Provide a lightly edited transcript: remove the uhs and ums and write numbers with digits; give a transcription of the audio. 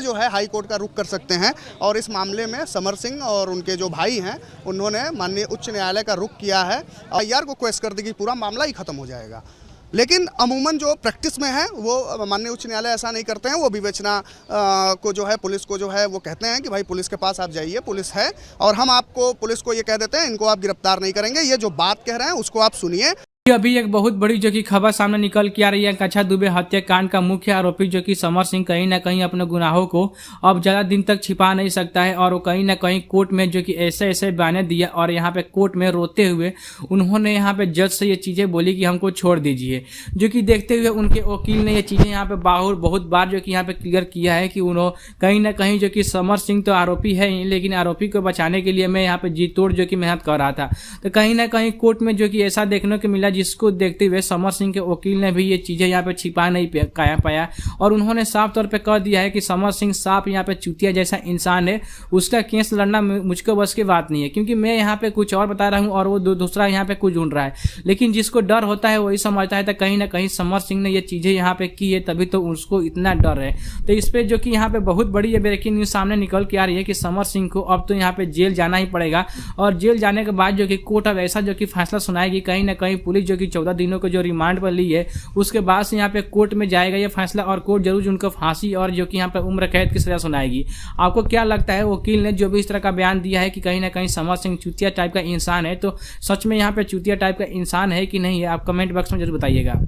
जो है high court का रुख कर सकते हैं। और इस मामले में समर सिंह और उनके जो भाई हैं उन्होंने माननीय उच्च न्यायालय का रुख किया है। IR को क्वेश्चन कर दी कि पूरा मामला ही खत्म हो जाएगा। लेकिन अमूमन जो प्रैक्टिस में है वो माननीय उच्च न्यायालय ऐसा नहीं करते हैं। वो विवेचना को जो है पुलिस को जो है वो कहते हैं कि भाई पुलिस के पास आप जाइए, पुलिस है और हम आपको पुलिस को ये कह देते हैं इनको आप गिरफ्तार नहीं करेंगे। ये जो बात कह रहे हैं उसको आप सुनिए। अभी एक बहुत बड़ी जो कि खबर सामने निकल के आ रही है। कच्छा दुबे हत्याकांड का मुख्य आरोपी जो कि समर सिंह कहीं ना कहीं अपने गुनाहों को अब ज़्यादा दिन तक छिपा नहीं सकता है और वो कहीं ना कहीं कोर्ट में जो कि ऐसे बयान दिया और यहाँ पे कोर्ट में रोते हुए उन्होंने यहाँ पे जज से ये चीज़ें बोली कि हमको छोड़ दीजिए। जो कि देखते हुए उनके वकील ने ये चीज़ें यहाँ पे बहुत बार जो कि यहाँ पे क्लियर किया है कि उन्होंने कहीं ना कहीं जो कि समर सिंह तो आरोपी है ही, लेकिन आरोपी को बचाने के लिए मैं यहाँ पे जी तोड़ जो कि मेहनत कर रहा था। तो कहीं ना कहीं कोर्ट में जो कि ऐसा देखने को मिला जिसको देखते हुए समर सिंह के वकील ने भी ये चीजें यहाँ पे छिपा नहीं पाया और उन्होंने साफ तौर पे कह दिया है कि समर सिंह साफ यहाँ पे चूतिया जैसा इंसान है, उसका केस लड़ना मुझको बस की बात नहीं है। क्योंकि मैं यहाँ पे कुछ और बता रहा हूँ और वो दूसरा यहाँ पे कुछ ढूंढ रहा है, लेकिन जिसको डर होता है वही समझता है। तो कहीं ना कहीं समर सिंह ने ये चीजें यहाँ पे की है तभी तो उसको इतना डर है। तो इस पे जो कि यहाँ पे बहुत बड़ी ये ब्रेकिंग न्यूज सामने निकल के आ रही है कि समर सिंह को अब तो यहाँ पे जेल जाना ही पड़ेगा और जेल जाने के बाद जो कि कोर्ट अब ऐसा जो कि फैसला सुनाएगी। कहीं ना कहीं पुलिस जो कि 14 दिनों को जो रिमांड पर ली है उसके बाद से यहाँ पे कोर्ट में जाएगा ये फैसला और कोर्ट जरूर उनको फांसी और जो कि यहाँ पे उम्र कैद की सजा सुनाएगी। आपको क्या लगता है वकील ने जो भी इस तरह का बयान दिया है कि कहीं ना कहीं समर सिंह चूतिया टाइप का इंसान है, तो सच में यहाँ पे चूतिया टाइप का इंसान है कि नहीं है? आप कमेंट बॉक्स में जरूर बताइएगा।